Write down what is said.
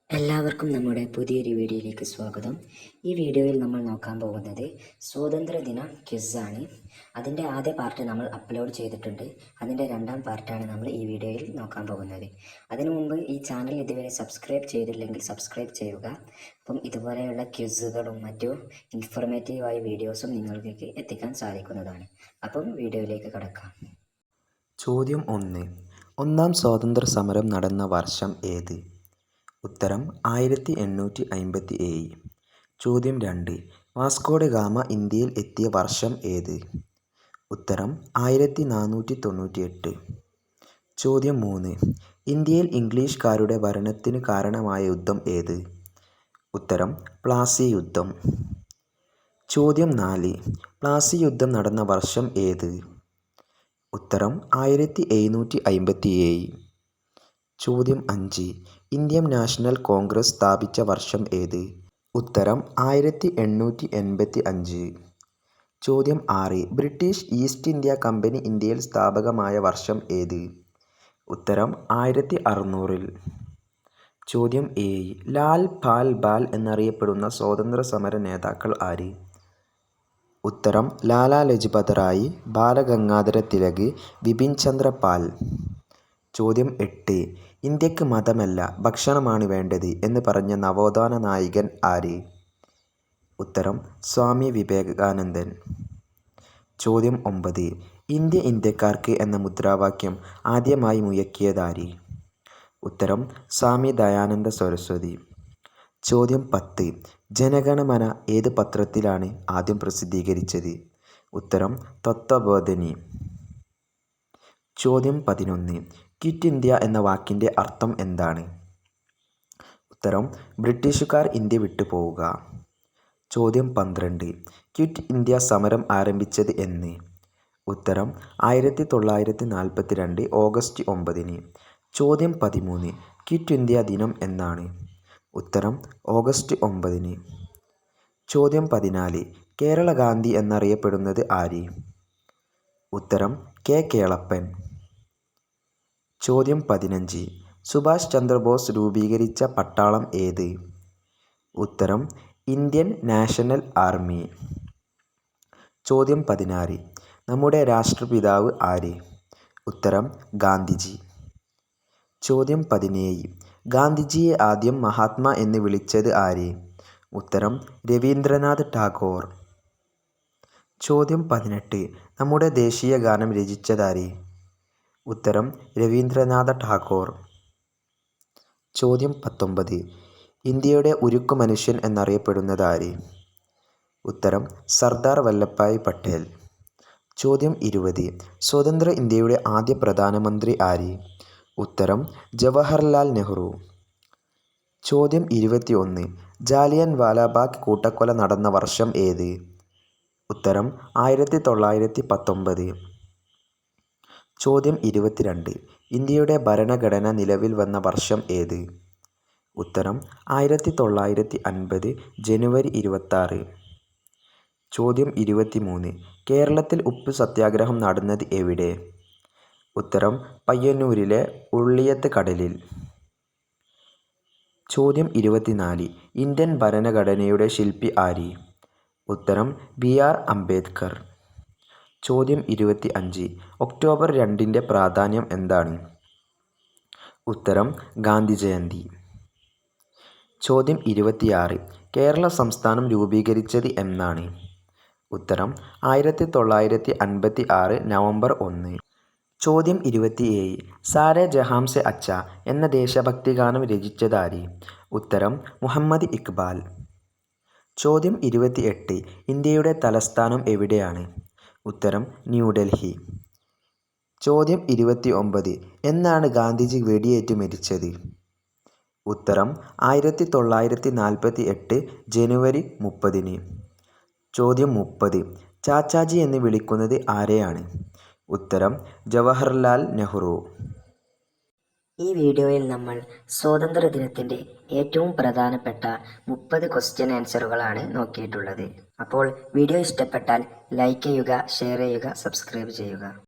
എല്ലാവർക്കും നമ്മുടെ പുതിയൊരു വീഡിയോയിലേക്ക് സ്വാഗതം. ഈ വീഡിയോയിൽ നമ്മൾ നോക്കാൻ പോകുന്നത് സ്വാതന്ത്ര്യദിന ക്വിസാണ്. അതിൻ്റെ ആദ്യ പാർട്ട് നമ്മൾ അപ്ലോഡ് ചെയ്തിട്ടുണ്ട്. അതിൻ്റെ രണ്ടാം പാർട്ടാണ് നമ്മൾ ഈ വീഡിയോയിൽ നോക്കാൻ പോകുന്നത്. അതിനു മുമ്പ് ഈ ചാനൽ ഇതുവരെ സബ്സ്ക്രൈബ് ചെയ്തില്ലെങ്കിൽ സബ്സ്ക്രൈബ് ചെയ്യുക. അപ്പം ഇതുപോലെയുള്ള ക്വിസുകളും മറ്റു ഇൻഫോർമേറ്റീവായ വീഡിയോസും നിങ്ങളിലേക്ക് എത്തിക്കാൻ സാധിക്കുന്നതാണ്. അപ്പം വീഡിയോയിലേക്ക് കടക്കാം. ചോദ്യം 1. ഒന്നാം സ്വാതന്ത്ര്യ സമരം നടന്ന വർഷം ഏത്? ഉത്തരം 1857. ചോദ്യം 2. വാസ്കോ ഡ ഗാമ ഇന്ത്യയിൽ എത്തിയ വർഷം ഏത്? ഉത്തരം 1498. ചോദ്യം 3. ഇന്ത്യയിൽ ഇംഗ്ലീഷുകാരുടെ ഭരണത്തിന് കാരണമായ യുദ്ധം ഏത്? ഉത്തരം പ്ലാസി യുദ്ധം. ചോദ്യം 4. പ്ലാസി യുദ്ധം നടന്ന വർഷം ഏത്? ഉത്തരം 1757. ചോദ്യം 5. ഇന്ത്യൻ നാഷണൽ കോൺഗ്രസ് സ്ഥാപിച്ച വർഷം ഏത്? ഉത്തരം 1885. ചോദ്യം 6. ബ്രിട്ടീഷ് ഈസ്റ്റ് ഇന്ത്യ കമ്പനി ഇന്ത്യയിൽ സ്ഥാപകമായ വർഷം ഏത്? ഉത്തരം 1600. ചോദ്യം 7. ലാൽ പാൽ ബാൽ എന്നറിയപ്പെടുന്ന സ്വാതന്ത്ര്യ സമര നേതാക്കൾ ആര്? ഉത്തരം ലാലാ ലജ്പത് റായ്, ബാലഗംഗാധര തിലക്, ബിപിൻ ചന്ദ്ര പാൽ. ചോദ്യം 8. ഇന്ത്യക്ക് മതമല്ല ഭക്ഷണമാണ് വേണ്ടത് എന്ന് പറഞ്ഞ നവോത്ഥാന നായകൻ ആര്? ഉത്തരം സ്വാമി വിവേകാനന്ദൻ. ചോദ്യം 9. ഇന്ത്യ ഇന്ത്യക്കാർക്ക് എന്ന മുദ്രാവാക്യം ആദ്യമായി മുഴക്കിയതാര്? ഉത്തരം സ്വാമി ദയാനന്ദ സരസ്വതി. ചോദ്യം 10. ജനഗണമന ഏത് പത്രത്തിലാണ് ആദ്യം പ്രസിദ്ധീകരിച്ചത്? ഉത്തരം തത്വബോധിനി. ചോദ്യം 11. ക്വിറ്റ് ഇന്ത്യ എന്ന വാക്കിൻ്റെ അർത്ഥം എന്താണ്? ഉത്തരം ബ്രിട്ടീഷുകാർ ഇന്ത്യ വിട്ടുപോവുക. ചോദ്യം 12. ക്വിറ്റ് ഇന്ത്യ സമരം ആരംഭിച്ചത് എന്ന്? ഉത്തരം 1942 ഓഗസ്റ്റ് 9. ചോദ്യം 13. ക്വിറ്റ് ഇന്ത്യ ദിനം എന്നാണ്? ഉത്തരം ഓഗസ്റ്റ് 9. ചോദ്യം 14. കേരള ഗാന്ധി എന്നറിയപ്പെടുന്നത് ആര്? ഉത്തരം കെ കേളപ്പൻ. ചോദ്യം 15. സുഭാഷ് ചന്ദ്രബോസ് രൂപീകരിച്ച പട്ടാളം ഏത്? ഉത്തരം ഇന്ത്യൻ നാഷണൽ ആർമി. ചോദ്യം 16. നമ്മുടെ രാഷ്ട്രപിതാവ് ആര്? ഉത്തരം ഗാന്ധിജി. ചോദ്യം 17. ഗാന്ധിജിയെ ആദ്യം മഹാത്മാ എന്ന് വിളിച്ചത് ആര്? ഉത്തരം രവീന്ദ്രനാഥ് ടാഗോർ. ചോദ്യം 18. നമ്മുടെ ദേശീയ ഗാനം രചിച്ചതാര്? ഉത്തരം രവീന്ദ്രനാഥ ടാഗോർ. ചോദ്യം 19. ഇന്ത്യയുടെ ഉരുക്കു മനുഷ്യൻ എന്നറിയപ്പെടുന്നത് ആര്? ഉത്തരം സർദാർ വല്ലഭായ് പട്ടേൽ. ചോദ്യം 20. സ്വതന്ത്ര ഇന്ത്യയുടെ ആദ്യ പ്രധാനമന്ത്രി ആര്? ഉത്തരം ജവഹർലാൽ നെഹ്റു. ചോദ്യം 21. ജാലിയൻ വാലാബാഗ് കൂട്ടക്കൊല നടന്ന വർഷം ഏത്? ഉത്തരം 1919. ചോദ്യം 22. ഇന്ത്യയുടെ ഭരണഘടന നിലവിൽ വന്ന വർഷം ഏത്? ഉത്തരം 1950 ജനുവരി 26. ചോദ്യം 23. കേരളത്തിൽ ഉപ്പ് സത്യാഗ്രഹം നടന്നത് എവിടെ? ഉത്തരം പയ്യന്നൂരിലെ ഉള്ളിയത്ത് കടലിൽ. ചോദ്യം 24. ഇന്ത്യൻ ഭരണഘടനയുടെ ശില്പി ആര്? ഉത്തരം ബി.ആർ. അംബേദ്കർ. ചോദ്യം 25. ഒക്ടോബർ 2 പ്രാധാന്യം എന്താണ്? ഉത്തരം ഗാന്ധി ജയന്തി. ചോദ്യം 26. കേരള സംസ്ഥാനം രൂപീകരിച്ചത് എന്നാണ്? ഉത്തരം 1956 നവംബർ 1. ചോദ്യം 27. സാരേ ജഹാം സെ അച്ഛ എന്ന ദേശഭക്തി ഗാനം രചിച്ചതാര്? ഉത്തരം മുഹമ്മദ് ഇക്ബാൽ. ചോദ്യം 28. ഇന്ത്യയുടെ തലസ്ഥാനം എവിടെയാണ്? ഉത്തരം ന്യൂഡൽഹി. ചോദ്യം 29. എന്നാണ് ഗാന്ധിജി വെടിയേറ്റ് മരിച്ചത്? ഉത്തരം 1948 ജനുവരി 30. ചോദ്യം 30. ചാച്ചാജി എന്ന് വിളിക്കുന്നത് ആരെയാണ്? ഉത്തരം ജവഹർലാൽ നെഹ്റു. ഈ വീഡിയോയിൽ നമ്മൾ സ്വാതന്ത്ര്യദിനത്തിൻ്റെ ഏറ്റവും പ്രധാനപ്പെട്ട 30 ക്വസ്റ്റ്യൻ ആൻസറുകളാണ് നോക്കിയിട്ടുള്ളത്. അപ്പോൾ വീഡിയോ ഇഷ്ടപ്പെട്ടാൽ ലൈക്ക് ചെയ്യുക, ഷെയർ ചെയ്യുക, സബ്സ്ക്രൈബ് ചെയ്യുക.